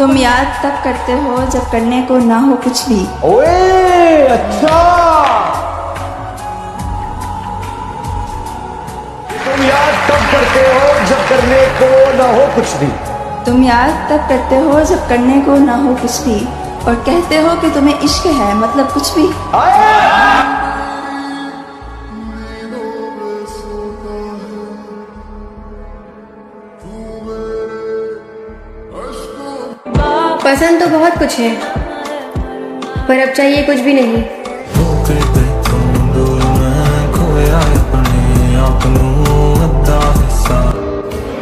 तुम याद तब करते हो जब करने को ना हो कुछ भी। ओए अच्छा, तुम याद तब करते हो जब करने को ना हो कुछ भी। तुम याद तब करते हो जब करने को ना हो कुछ भी, और कहते हो कि तुम्हें इश्क है, मतलब कुछ भी। पसंद तो बहुत कुछ है, पर अब चाहिए कुछ भी नहीं।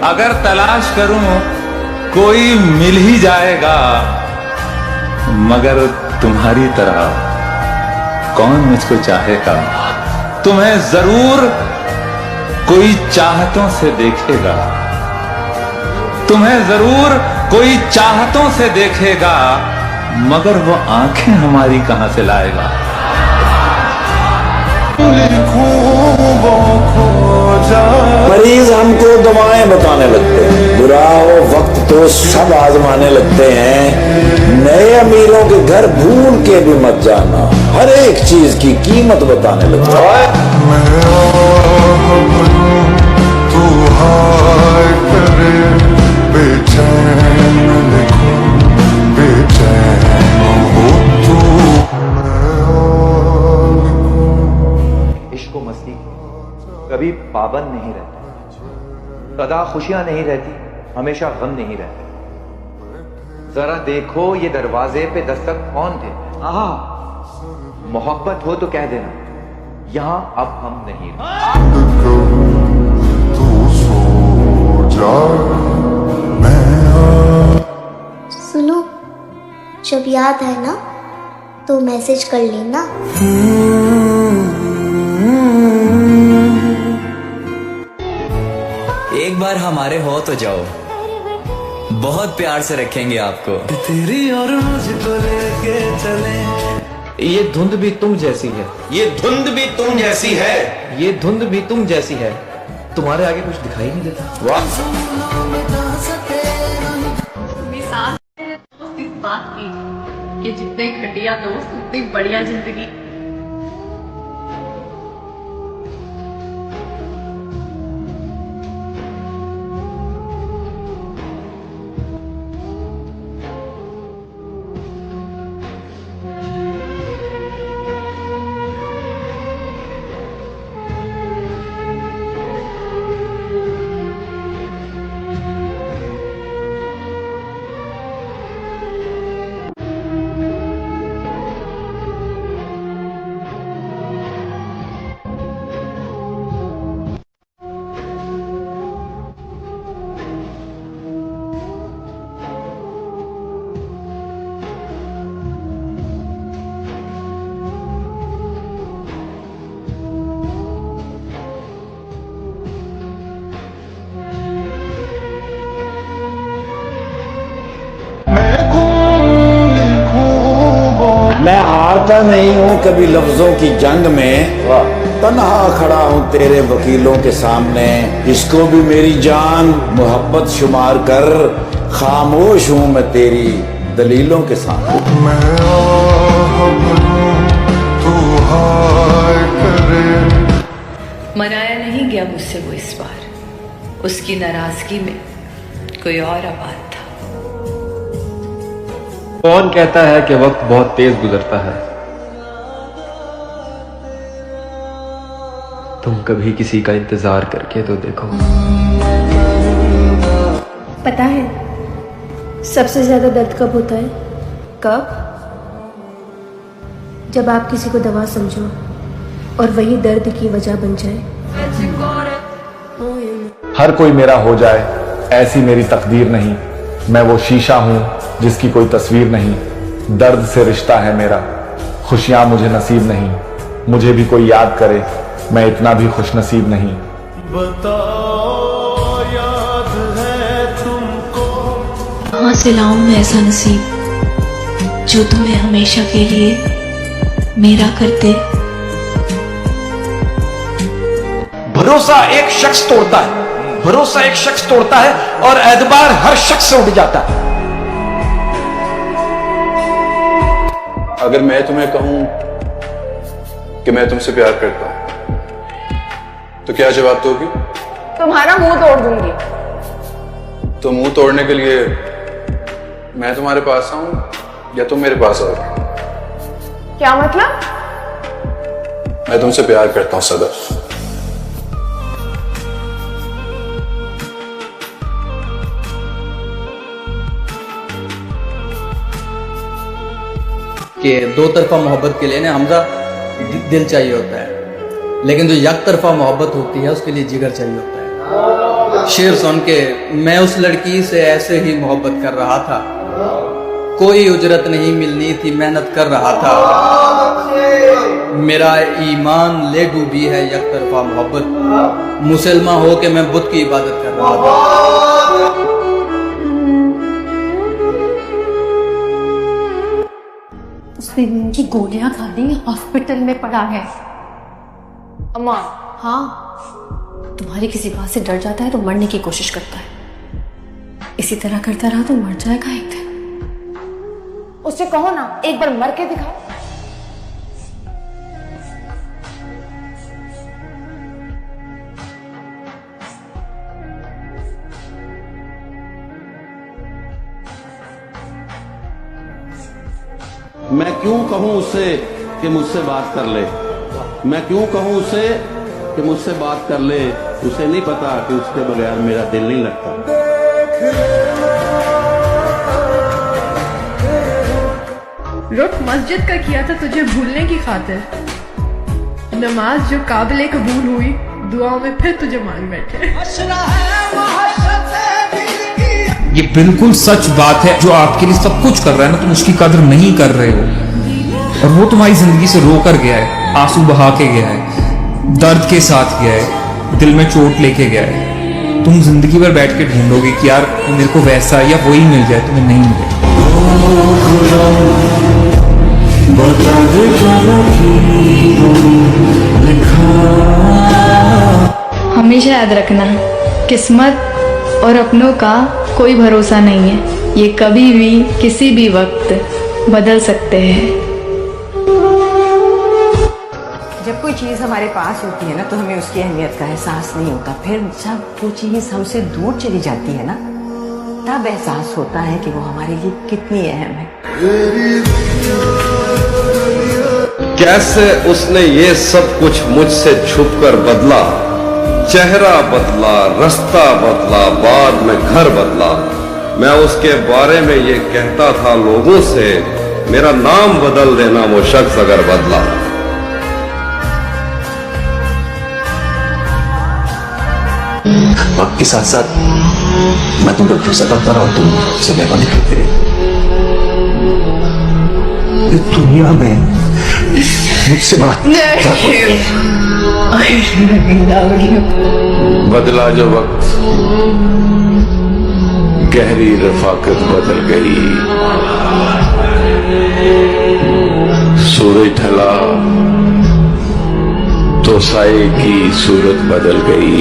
अगर तलाश करूं कोई मिल ही जाएगा, मगर तुम्हारी तरह कौन मुझको चाहेगा। तुम्हें जरूर कोई चाहतों से देखेगा, तुम्हें जरूर कोई चाहतों से देखेगा, मगर वो आंखें हमारी कहां से लाएगा। मरीज हमको दवाएं बताने लगते हैं, बुरा हो वक्त तो सब आजमाने लगते हैं। नए अमीरों के घर भूल के भी मत जाना, हर एक चीज की कीमत बताने लगते हैं। इश्क व मस्ती कभी पाबंद नहीं रहते, सदा खुशियां नहीं रहती, हमेशा गम नहीं रहते। जरा देखो ये दरवाजे पे दस्तक कौन थे। आहा, मोहब्बत हो तो कह देना, यहां अब हम नहीं सुनो, जब याद है ना तो मैसेज कर लेना। एक बार हमारे हो तो जाओ, बहुत प्यार से रखेंगे आपको। तेरी और मुझको लेके चले। ये धुंध भी तुम जैसी है, ये धुंध भी तुम जैसी है, ये धुंध भी तुम जैसी है, तुम्हारे आगे कुछ दिखाई नहीं देता। इस बात की कि जितने घटिया दोस्त उतनी बढ़िया जिंदगी। मैं हारता नहीं हूं कभी लफ्जों की जंग में, तन्हा खड़ा हूं तेरे वकीलों के सामने। इसको भी मेरी जान मोहब्बत शुमार कर, खामोश हूं मैं तेरी दलीलों के सामने। मनाया नहीं गया मुझसे वो इस बार, उसकी नाराजगी में कोई और आबाद था। कौन कहता है कि वक्त बहुत तेज गुजरता है। तुम कभी किसी का इंतजार करके तो देखो। पता है सबसे ज्यादा दर्द कब होता है? कब? जब आप किसी को दवा समझो और वही दर्द की वजह बन जाए। हर कोई मेरा हो जाए ऐसी मेरी तकदीर नहीं। मैं वो शीशा हूं जिसकी कोई तस्वीर नहीं। दर्द से रिश्ता है मेरा, खुशियां मुझे नसीब नहीं। मुझे भी कोई याद करे, मैं इतना भी खुश नसीब नहीं। बताओ याद है तुमको, कहां से लाऊं मैं ऐसा नसीब जो तुम्हें हमेशा के लिए मेरा कर दे। भरोसा एक शख्स तोड़ता है, भरोसा एक शख्स तोड़ता है और एतबार हर शख्स से उठ जाता है। अगर मैं तुम्हें कहूं कि मैं तुमसे प्यार करता हूं तो क्या जवाब दोगी? तुम्हारा मुंह तोड़ दूंगी। तो मुंह तोड़ने के लिए मैं तुम्हारे पास आऊं या तुम मेरे पास आओगे? क्या मतलब? मैं तुमसे प्यार करता हूं सदर। कि दो तरफा मोहब्बत के लिए ना हमजा दिल चाहिए होता है, लेकिन जो एक तरफा मोहब्बत होती है उसके लिए जिगर चाहिए होता है। शेर सुन के मैं उस लड़की से ऐसे ही मोहब्बत कर रहा था, कोई उजरत नहीं मिलनी थी, मेहनत कर रहा था। मेरा ईमान ले डूबी है एक तरफा मोहब्बत, मुसलमान हो के मैं बुत की इबादत कर रहा था। उसने उनकी गोलियां खा ली, हॉस्पिटल में पड़ा है। अम्मा। हाँ, तुम्हारी किसी बात से डर जाता है तो मरने की कोशिश करता है। इसी तरह करता रहा तो मर जाएगा एक दिन। उससे कहो ना एक बार मर के दिखाओ। मैं क्यों कहूं उसे कि मुझसे बात कर ले, मैं क्यों कहूं उसे कि मुझसे बात कर ले। उसे नहीं पता कि उसके बगैर मेरा दिल नहीं लगता। रुख मस्जिद का किया था तुझे भूलने की खातिर, नमाज जो काबिले कबूल हुई दुआओं में फिर तुझे मांग बैठे। ये बिल्कुल सच बात है, जो आपके लिए सब कुछ कर रहा है ना, तुम उसकी कदर नहीं कर रहे हो। और वो तुम्हारी जिंदगी से रो कर गया है, आंसू बहा के गया है, दर्द के साथ गया है, दिल में चोट लेके गया है। तुम जिंदगी भर बैठ के ढूंढोगे कि यार मेरे को वैसा या वही मिल जाए, तुम्हें नहीं मिले। हमेशा याद रखना, किस्मत और अपनों का कोई भरोसा नहीं है, ये कभी भी किसी भी वक्त बदल सकते हैं। जब कोई चीज़ हमारे पास होती है ना तो हमें उसकी अहमियत का एहसास नहीं होता, फिर जब वो चीज़ हमसे दूर चली जाती है ना तब एहसास होता है कि वो हमारे लिए कितनी अहम है। कैसे उसने ये सब कुछ मुझसे छुपकर बदला, चेहरा बदला, रास्ता बदला, बाद में घर बदला। मैं उसके बारे में ये कहता था लोगों से, मेरा नाम बदल देना वो शख्स अगर बदला। वक्त के साथ साथ मैं तुम पर भरोसा करता रहा और तुम से मेहरबानी करते रहे। दुनिया में मुझसे बात बदला जो वक्त, गहरी रफाकत बदल गई। सूरज ढला तो साए की सूरत बदल गई।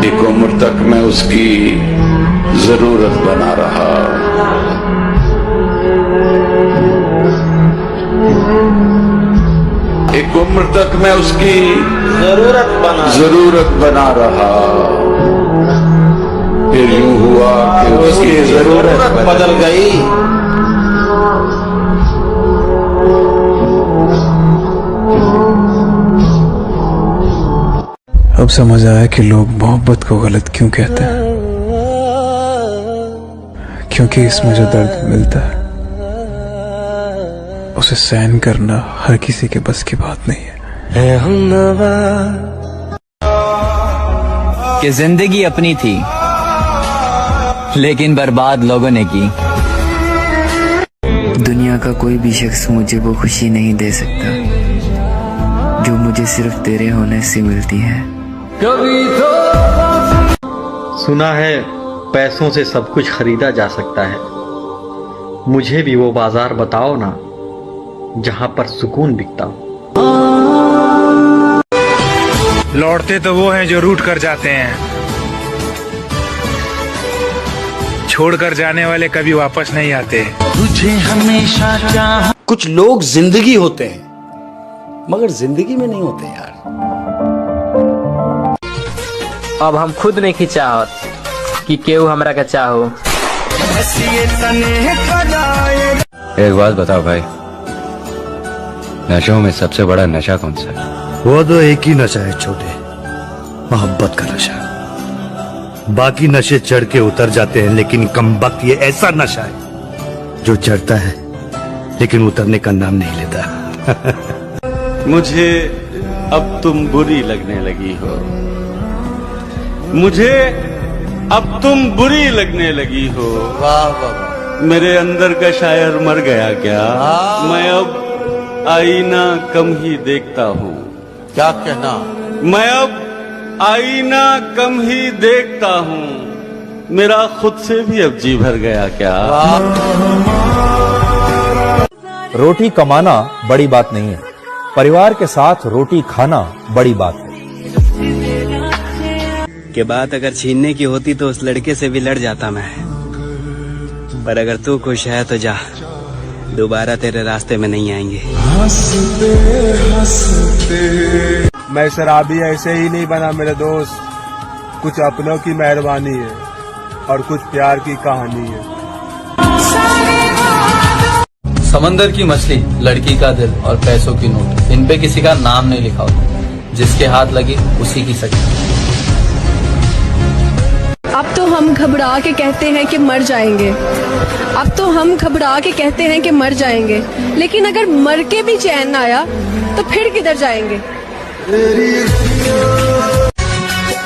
एक उम्र तक मैं उसकी जरूरत बना रहा, एक उम्र तक मैं उसकी जरूरत बना रहा। फिर यूं हुआ कि उसकी जरूरत बदल गई। अब समझ आया कि लोग मोहब्बत को गलत क्यों कहते हैं, क्योंकि इसमें जो दर्द मिलता है उसे सहन करना हर किसी के बस की बात नहीं है। कि जिंदगी अपनी थी लेकिन बर्बाद लोगों ने की। दुनिया का कोई भी शख्स मुझे वो खुशी नहीं दे सकता जो मुझे सिर्फ तेरे होने से मिलती है। सुना है पैसों से सब कुछ खरीदा जा सकता है, मुझे भी वो बाजार बताओ ना जहां पर सुकून बिकता हो। लौटते तो वो हैं जो रूठ कर जाते हैं, छोड़कर जाने वाले कभी वापस नहीं आते। तुझे हमेशा चाहा। कुछ लोग जिंदगी होते हैं मगर जिंदगी में नहीं होते यार। अब हम खुद नहीं खिंचावत कि केहू हमरा का चाहो। एक बात बताओ भाई, नशों में सबसे बड़ा नशा कौन सा है? वो तो एक ही नशा है छोटे, मोहब्बत का नशा। बाकी नशे चढ़ के उतर जाते हैं, लेकिन कमबख्त ये ऐसा नशा है जो चढ़ता है लेकिन उतरने का नाम नहीं लेता। मुझे अब तुम बुरी लगने लगी हो, मुझे अब तुम बुरी लगने लगी हो। वाह वाह वाह। मेरे अंदर का शायर मर गया क्या? मैं अब आईना कम ही देखता हूँ। क्या कहना? मैं अब आईना कम ही देखता हूँ। मेरा खुद से भी अब जी भर गया क्या? रोटी कमाना बड़ी बात नहीं है, परिवार के साथ रोटी खाना बड़ी बात है। के बात अगर छीनने की होती तो उस लड़के से भी लड़ जाता मैं, पर अगर तू खुश है तो जा, दोबारा तेरे रास्ते में नहीं आएंगे। हंसते हंसते मैं शराबी ऐसे ही नहीं बना मेरे दोस्त, कुछ अपनों की मेहरबानी है और कुछ प्यार की कहानी है। समंदर की मछली, लड़की का दिल और पैसों की नोट, इन पे किसी का नाम नहीं लिखा होता, जिसके हाथ लगी उसी की सच्चाई। अब तो हम घबरा के कहते हैं कि मर जाएंगे, अब तो हम घबरा के कहते हैं कि मर जाएंगे, लेकिन अगर मर के भी चैन न आया तो फिर किधर जाएंगे?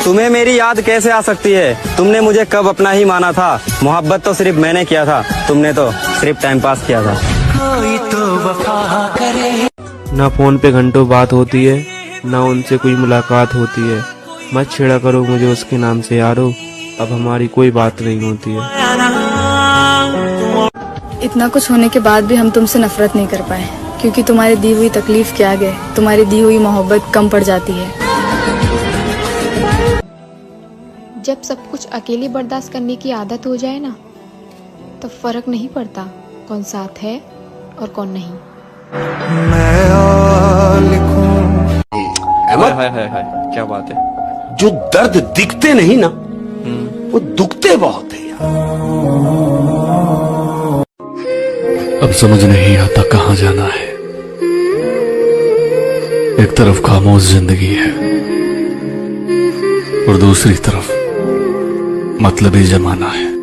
तुम्हें मेरी याद कैसे आ सकती है? तुमने मुझे कब अपना ही माना था? मोहब्बत तो सिर्फ मैंने किया था, तुमने तो सिर्फ टाइम पास किया था। कोई तो वफा करे। ना फोन पे घंटों बात होती है, ना उनसे कोई मुलाकात होती है। मत छेड़ा करो मुझे उसके नाम से यारो, अब हमारी कोई बात नहीं होती है। इतना कुछ होने के बाद भी हम तुमसे नफरत नहीं कर पाए, क्योंकि तुम्हारी दी हुई तकलीफ के आगे तुम्हारी दी हुई मोहब्बत कम पड़ जाती है। जब सब कुछ अकेले बर्दाश्त करने की आदत हो जाए ना, तब फर्क नहीं पड़ता कौन साथ है और कौन नहीं। क्या बात है? जो दर्द दिखते नहीं ना, वो दुखते बहुत है यार। अब समझ नहीं आता कहाँ जाना है। एक तरफ खामोश जिंदगी है और दूसरी तरफ मतलबी जमाना है।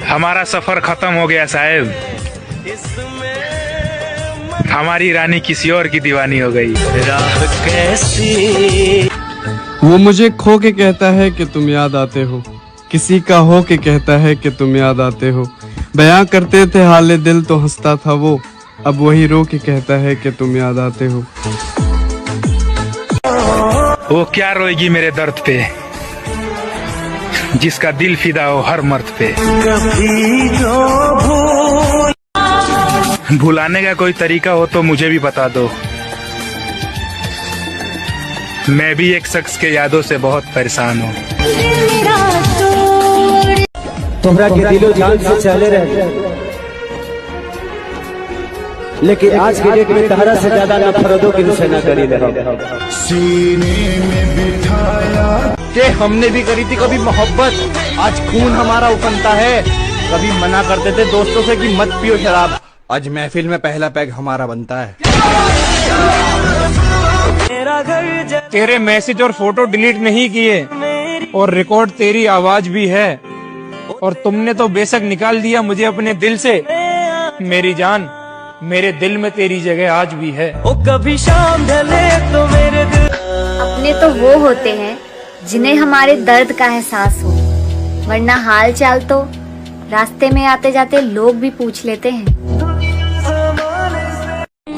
हमारा सफर खत्म हो गया साहब, हमारी रानी किसी और की दीवानी हो गई। राह कैसी वो मुझे खो के कहता है कि तुम याद आते हो, किसी का हो के कहता है कि तुम याद आते हो। बयां करते थे हाले दिल तो हंसता था वो, अब वही रो के कहता है कि तुम याद आते हो। वो क्या रोएगी मेरे दर्द पे, जिसका दिल फिदा हो हर मर्द पे। भुलाने का कोई तरीका हो तो मुझे भी बता दो, मैं भी एक शख्स के यादों से बहुत परेशान हूँ। तुम्हारा के दिलो जान से चले रहे, लेकिन आज के डेट में तहरा से ज्यादा नफरतों की निशाना करी रहे। सीने में बिठाया कि हमने भी करी थी कभी मोहब्बत, आज खून हमारा उफनता है। कभी मना करते थे दोस्तों से कि मत पियो शराब, आज महफिल में पहला पैग हमारा बनता है। तेरे मैसेज और फोटो डिलीट नहीं किए और रिकॉर्ड तेरी आवाज भी है, और तुमने तो बेशक निकाल दिया मुझे अपने दिल से। मेरी जान, मेरे दिल में तेरी जगह आज भी है। ओ कभी शाम ढले तो मेरे दिल। अपने तो वो होते हैं जिन्हें हमारे दर्द का एहसास हो, वरना हाल चाल तो रास्ते में आते जाते लोग भी पूछ लेते हैं।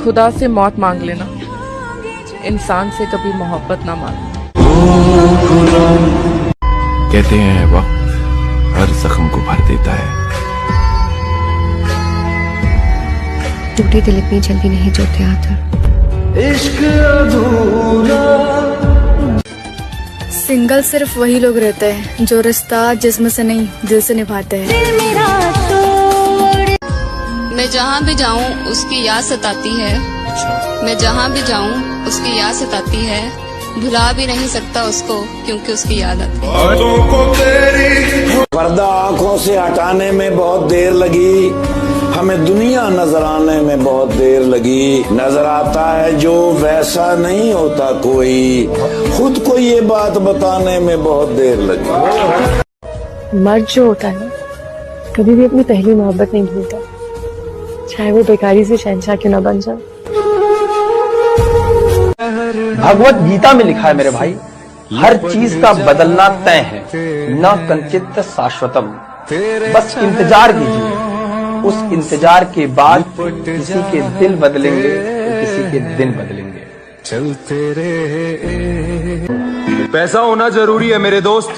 खुदा से मौत मांग लेना, इंसान से कभी मोहब्बत ना मांगना। कहते हैं वक्त हर जख्म को भर देता है। टूटे दिल इतनी जल्दी नहीं जोते आते। इश्क अधूरा सिंगल सिर्फ वही लोग रहते हैं जो रिश्ता जिस्म से नहीं दिल से निभाते हैं। मैं जहाँ भी जाऊँ उसकी याद सताती है, मैं जहाँ भी जाऊँ उसकी याद सताती है, भुला भी नहीं सकता उसको क्योंकि उसकी याद आती है। पर्दा आंखों से हटाने में बहुत देर लगी, हमें दुनिया नजर आने में बहुत देर लगी। नजर आता है जो वैसा नहीं होता कोई, खुद को ये बात बताने में बहुत देर लगी। मर्द जो होता है ना, कभी भी अपनी पहली मोहब्बत नहीं भूलता, चाहे वो बेकारी से शहंशाह क्यों ना बन जाए। भगवत गीता में लिखा है मेरे भाई, हर चीज का बदलना तय है, न कंचित शाश्वतम। बस इंतजार कीजिए, उस इंतजार के बाद किसी के दिल बदलेंगे तो किसी के दिन बदलेंगे। चलते रहे। पैसा होना जरूरी है मेरे दोस्त,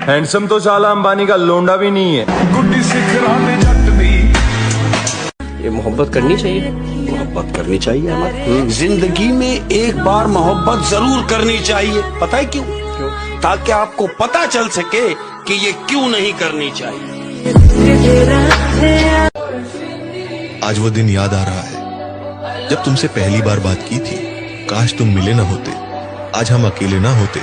हैंडसम तो साला अंबानी का लोंडा भी नहीं है। गुड्डी सिखरा में जट भी। ये मोहब्बत करनी चाहिए, मोहब्बत करनी चाहिए हमारे। जिंदगी में एक बार मोहब्बत जरूर करनी चाहिए। पता है क्यों? ताकि आपको पता चल सके कि ये क्यों नहीं करनी चाहिए। आज वो दिन याद आ रहा है जब तुमसे पहली बार बात की थी। काश तुम मिले ना होते, आज हम अकेले ना होते।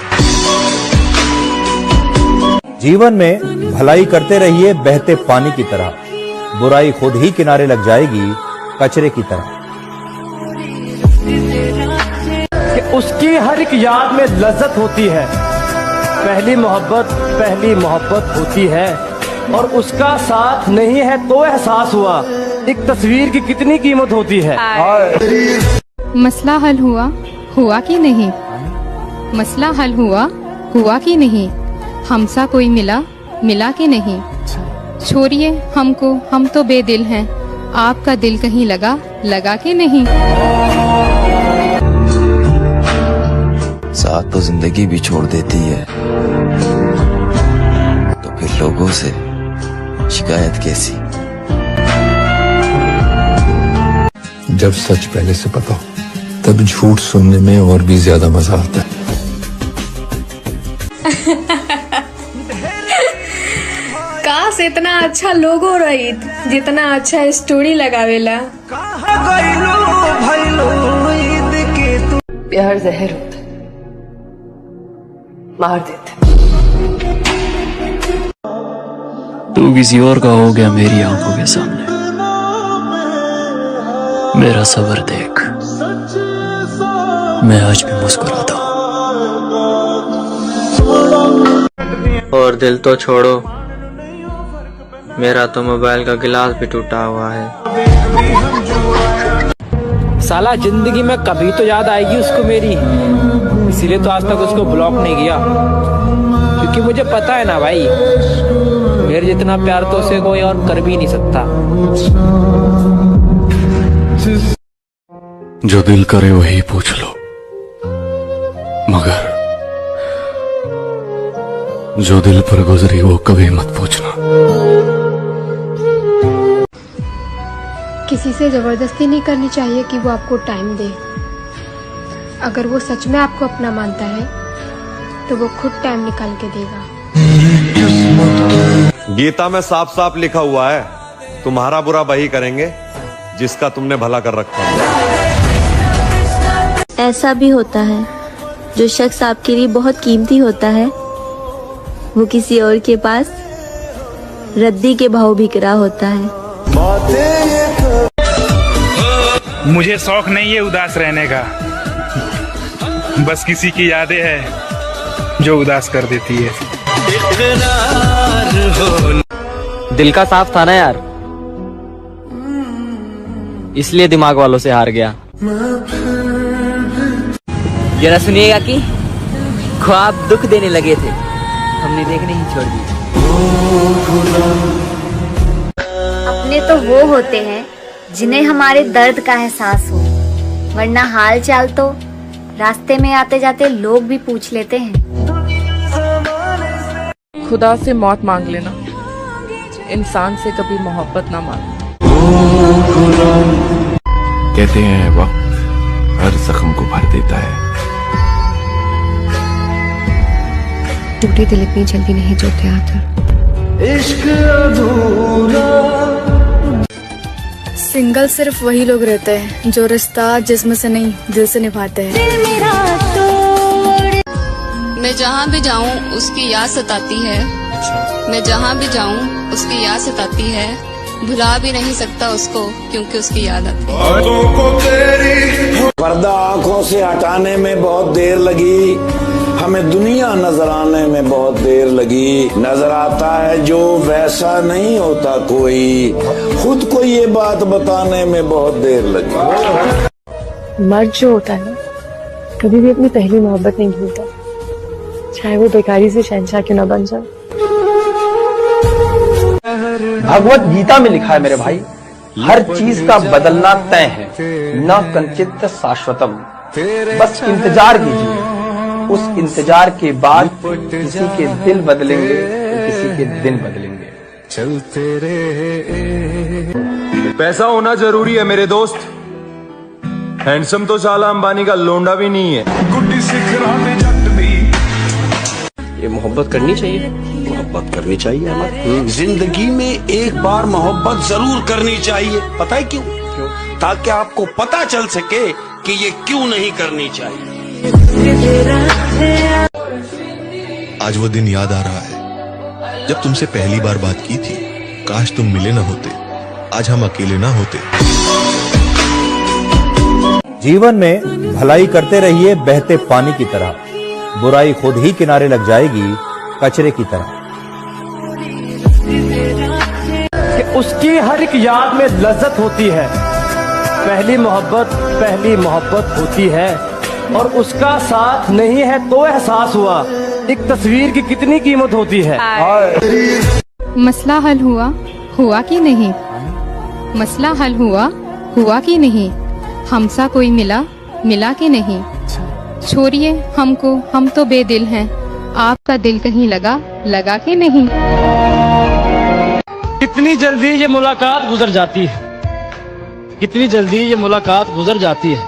जीवन में भलाई करते रहिए बहते पानी की तरह, बुराई खुद ही किनारे लग जाएगी कचरे की तरह। कि उसकी हर एक याद में लज्जत होती है, पहली मोहब्बत होती है, और उसका साथ नहीं है तो एहसास हुआ एक तस्वीर की कितनी कीमत होती है। मसला हल हुआ कि नहीं, मसला हल हुआ कि नहीं, हमसा कोई मिला कि नहीं। छोड़िए हमको, हम तो बेदिल हैं, आपका दिल कहीं लगा कि नहीं। साथ तो जिंदगी भी छोड़ देती है, तो फिर लोगों से शिकायत कैसी। जब सच पहले से पता हो तब झूठ सुनने में और भी ज्यादा मजा आता है। काश इतना अच्छा लोगो रहित जितना अच्छा स्टोरी लगावेला। प्यार जहर होता है, मार देते। तू किसी और का हो गया मेरी आंखों के सामने, मेरा सब्र देख, मैं आज भी मुस्कुराता हूँ। और दिल तो छोड़ो, मेरा तो मोबाइल का गिलास भी टूटा हुआ है। साला जिंदगी में कभी तो याद आएगी उसको मेरी, इसीलिए तो आज तक उसको ब्लॉक नहीं किया, क्योंकि मुझे पता है ना भाई, मेरे जितना प्यार तो उसे कोई और कर भी नहीं सकता। जो दिल करे वही पूछ लो, मगर जो दिल पर गुजरी वो कभी मत पूछना। किसी से जबरदस्ती नहीं करनी चाहिए कि वो आपको टाइम दे। अगर वो सच में आपको अपना मानता है तो वो खुद टाइम निकाल के देगा। गीता में साफ साफ लिखा हुआ है, तुम्हारा बुरा वही करेंगे जिसका तुमने भला कर रखा है। ऐसा भी होता है, जो शख्स आपके लिए बहुत कीमती होता है वो किसी और के पास रद्दी के भाव बिक रहा होता है। मुझे शौक नहीं है उदास रहने का, बस किसी की यादें हैं जो उदास कर देती है। दिल का साफ था ना यार, इसलिए दिमाग वालों से हार गया। जरा सुनिएगा कि ख्वाब दुख देने लगे थे, हमने देखने ही छोड़ दी। अपने तो वो होते हैं जिन्हें हमारे दर्द का एहसास हो, वरना हाल चाल तो रास्ते में आते जाते लोग भी पूछ लेते हैं। खुदा से मौत मांग लेना, इंसान से कभी मोहब्बत ना मांगना। कहते हैं वक्त हर जख्म को भर देता है, टूटे दिल इतनी जल्दी नहीं जुड़ते आकर। इश्क अधूरा। सिंगल सिर्फ वही लोग रहते हैं जो रिश्ता जिस्म से नहीं दिल से निभाते हैं। मैं जहाँ भी जाऊँ उसकी याद सताती है। मैं जहाँ भी जाऊँ उसकी याद सताती है। भुला भी नहीं सकता उसको क्योंकि उसकी याद आती है। पर्दा आंखों से हटाने में बहुत देर लगी, हमें दुनिया नजर आने में बहुत देर लगी। नजर आता है जो वैसा नहीं होता कोई, खुद को ये बात बताने में बहुत देर लगी। मर्द जो होता है ना, कभी भी अपनी पहली मोहब्बत नहीं भूलता, चाहे वो बेकारी से शहंशाह क्यों ना बन जाए। भगवत गीता में लिखा है मेरे भाई, हर चीज का बदलना तय है, न कंचित शाश्वतम। बस इंतजार कीजिए, उस इंतजार के बाद किसी के दिल बदलेंगे तो किसी के दिन बदलेंगे। चलते रहे। पैसा होना जरूरी है मेरे दोस्त, हैंडसम तो साला अंबानी का लोंडा भी नहीं है। गुड्डी सिखरा में जट भी। ये मोहब्बत करनी चाहिए, मोहब्बत करनी चाहिए हमारी जिंदगी में एक बार मोहब्बत जरूर करनी चाहिए। पता है क्यों? ताकि आपको पता चल सके कि ये क्यों नहीं करनी चाहिए। आज वो दिन याद आ रहा है जब तुमसे पहली बार बात की थी। काश तुम मिले ना होते, आज हम अकेले ना होते। जीवन में भलाई करते रहिए बहते पानी की तरह, बुराई खुद ही किनारे लग जाएगी कचरे की तरह। कि उसकी हर एक याद में लज्जत होती है, पहली मोहब्बत होती है, और उसका साथ नहीं है तो एहसास हुआ एक तस्वीर की कितनी कीमत होती है। मसला हल हुआ कि नहीं? मसला हल हुआ कि नहीं? हमसा कोई मिला कि नहीं? छोड़िए हमको, हम तो बेदिल हैं। आपका दिल कहीं लगा कि नहीं? कितनी जल्दी ये मुलाकात गुजर जाती है, कितनी जल्दी ये मुलाकात गुजर जाती है।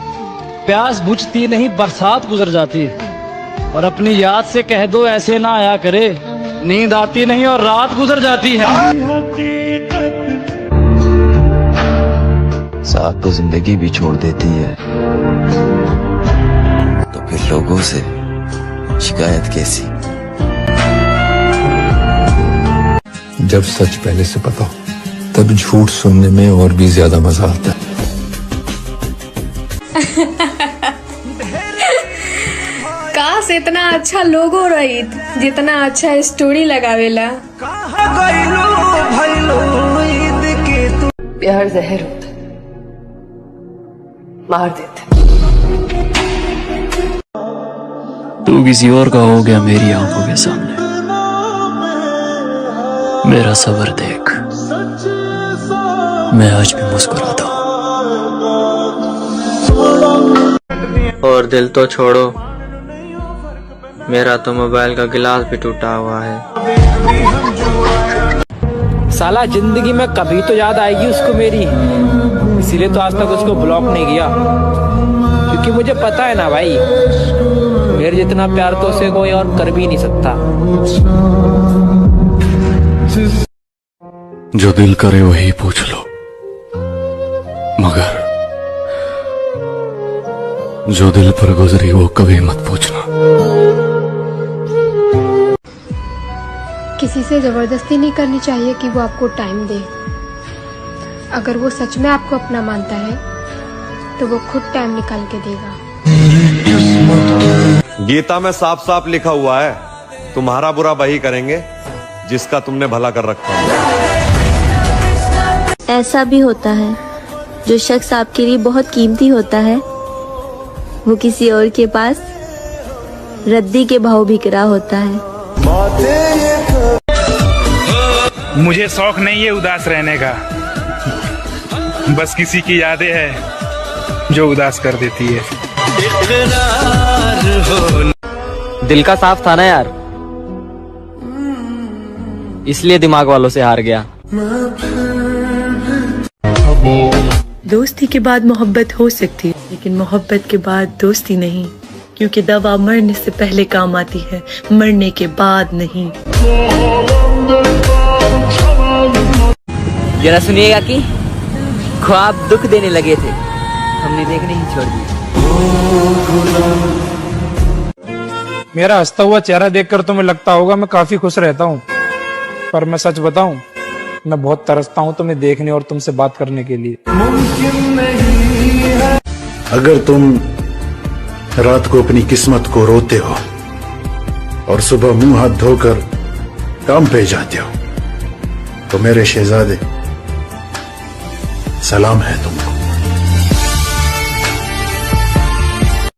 प्यास बुझती नहीं, बरसात गुजर जाती है। और अपनी याद से कह दो ऐसे ना आया करे, नींद आती नहीं और रात गुजर जाती है। साथ तो जिंदगी भी छोड़ देती है, तो फिर लोगों से शिकायत कैसी? जब सच पहले से पता हो तब झूठ सुनने में और भी ज्यादा मजा आता है। काश इतना अच्छा लोगो रहित जितना अच्छा स्टोरी लगावेला। प्यार जहर होता है, मार देते। तू किसी और का हो गया मेरी आंखों के सामने। मेरा सबर देख, मैं आज भी मुस्कुराता हूँ। और दिल तो छोड़ो, मेरा तो मोबाइल का गिलास भी टूटा हुआ है। साला जिंदगी में कभी तो याद आएगी उसको मेरी, इसीलिए तो आज तक उसको ब्लॉक नहीं किया। क्योंकि मुझे पता है ना भाई, मेरे जितना प्यार तो उसे कोई और कर भी नहीं सकता। जो दिल करे वही पूछ लो, मगर जो दिल पर गुजरी वो कभी मत पूछना। किसी से जबरदस्ती नहीं करनी चाहिए कि वो आपको टाइम दे। अगर वो सच में आपको अपना मानता है तो वो खुद टाइम निकाल के देगा। गीता में साफ साफ लिखा हुआ है, तुम्हारा बुरा वही करेंगे जिसका तुमने भला कर रखा है। ऐसा भी होता है, जो शख्स आपके लिए बहुत कीमती होता है वो किसी और के पास रद्दी के भाव बिक रहा होता है। मुझे शौक नहीं है उदास रहने का, बस किसी की यादें हैं जो उदास कर देती है। दिल का साफ था ना यार, इसलिए दिमाग वालों से हार गया। दोस्ती के बाद मोहब्बत हो सकती है, लेकिन मोहब्बत के बाद दोस्ती नहीं। क्योंकि दवा मरने से पहले काम आती है, मरने के बाद नहीं। जरा सुनिएगा कि ख्वाब दुख देने लगे थे, हमने देखने ही छोड़ दिए। मेरा हंसता हुआ चेहरा देखकर तुम्हें लगता होगा मैं काफी खुश रहता हूँ, पर मैं सच बताऊं, मैं बहुत तरसता हूँ तुम्हें देखने और तुमसे बात करने के लिए। अगर तुम रात को अपनी किस्मत को रोते हो और सुबह मुंह हाथ धोकर काम पे जाते हो, तो मेरे शहजादे सलाम है तुमको।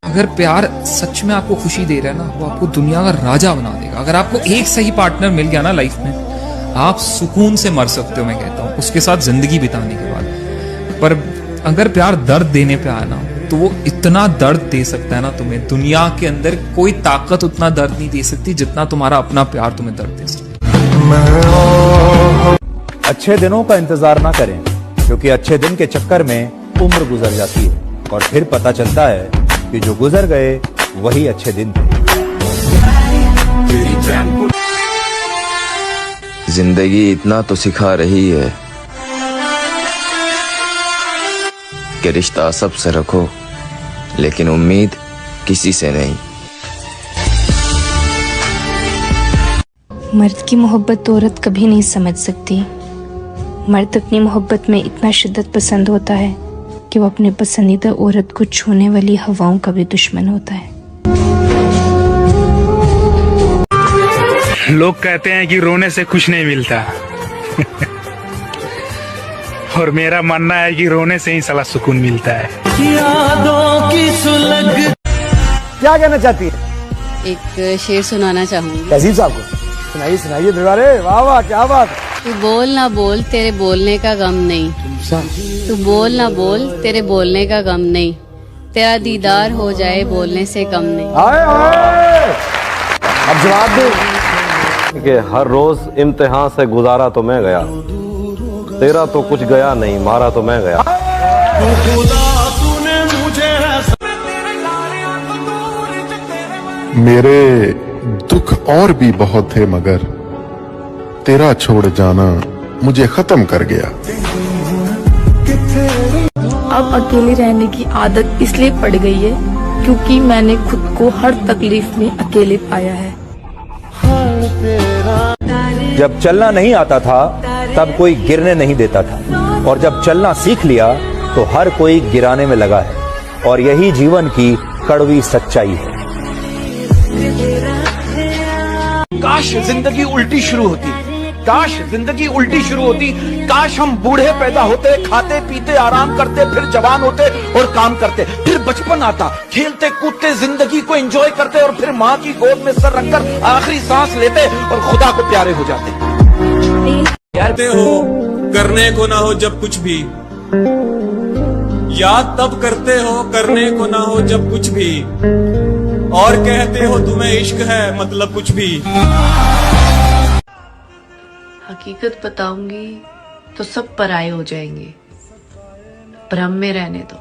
अगर प्यार सच में आपको खुशी दे रहा है ना, वो आपको दुनिया का राजा बना देगा। अगर आपको एक सही पार्टनर मिल गया ना लाइफ में, आप सुकून से मर सकते हो, मैं कहता हूँ, उसके साथ जिंदगी बिताने के बाद। पर अगर प्यार दर्द देने पे आया ना, तो वो इतना दर्द दे सकता है ना तुम्हें, दुनिया के अंदर कोई ताकत उतना दर्द नहीं दे सकती जितना तुम्हारा अपना प्यार तुम्हें दर्द दे सकता है। अच्छे दिनों का इंतजार ना करें, क्योंकि अच्छे दिन के चक्कर में उम्र गुजर जाती है और फिर पता चलता है कि जो गुजर गए वही अच्छे दिन थे। जिंदगी इतना तो सिखा रही है कि रिश्ता सबसे रखो, लेकिन उम्मीद किसी से नहीं। मर्द की मोहब्बत तो औरत कभी नहीं समझ सकती। मर्द अपनी मोहब्बत में इतना शिद्दत पसंद होता है कि वो अपने पसंदीदा औरत को छूने वाली हवाओं का भी दुश्मन होता है। लोग कहते हैं कि रोने से कुछ नहीं मिलता और मेरा मानना है कि रोने से ही साला सुकून मिलता है। यादों की सुलग। क्या कहना चाहती है? एक शेर सुनाना चाहूंगी। तहसीब साहब को सुनाइए सुनाइए दरबारे। वाह वाह क्या बात। तू बोल ना बोल तेरे बोलने का गम नहीं, तू बोल ना बोल तेरे बोलने का गम नहीं, तेरा दीदार हो जाए बोलने से कम नहीं। अब जवाब दे कि हर रोज इम्तिहान से गुजारा तो मैं गया, तेरा तो कुछ गया नहीं, मारा तो मैं गया। मेरे दुख और भी बहुत थे, मगर तेरा छोड़ जाना मुझे खत्म कर गया। अब अकेले रहने की आदत इसलिए पड़ गई है क्योंकि मैंने खुद को हर तकलीफ में अकेले पाया है। जब चलना नहीं आता था तब कोई गिरने नहीं देता था, और जब चलना सीख लिया तो हर कोई गिराने में लगा है, और यही जीवन की कड़वी सच्चाई है। काश जिंदगी उल्टी शुरू होती, काश जिंदगी उल्टी शुरू होती, काश हम बूढ़े पैदा होते, खाते पीते आराम करते, फिर जवान होते और काम करते, फिर बचपन आता, खेलते कूदते जिंदगी को एंजॉय करते, और फिर माँ की गोद में सर रखकर आखिरी सांस लेते और खुदा को प्यारे हो जाते। कहते हो करने को ना हो जब कुछ भी, याद तब करते हो करने को ना हो जब कुछ भी, और कहते हो तुम्हें इश्क है मतलब कुछ भी। हकीकत बताऊंगी तो सब पराये हो जाएंगे, भ्रम में रहने दो,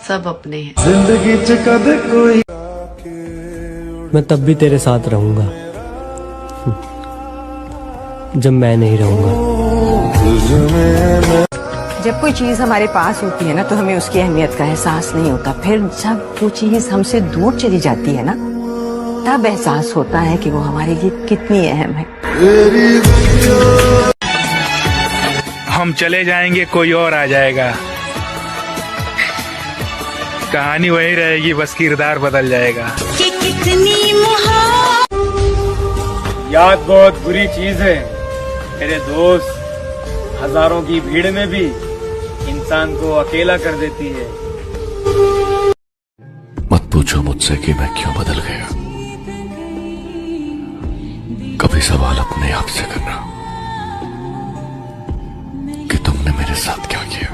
सब अपने हैं। जिंदगी च कदे कोई मैं तब भी तेरे साथ रहूंगा जब मैं नहीं रहूंगा। जब कोई चीज हमारे पास होती है ना, तो हमें उसकी अहमियत का एहसास नहीं होता। फिर जब वो चीज हमसे दूर चली जाती है ना, तब एहसास होता है कि वो हमारे लिए कितनी अहम है। हम चले जाएंगे कोई और आ जाएगा, कहानी वही रहेगी, बस किरदार बदल जाएगा। कि कितनी याद बहुत बुरी चीज है मेरे दोस्त, हजारों की भीड़ में भी इंसान को अकेला कर देती है। मत पूछो मुझसे कि मैं क्यों बदल गया, कभी सवाल अपने आप से करना कि तुमने मेरे साथ क्या किया।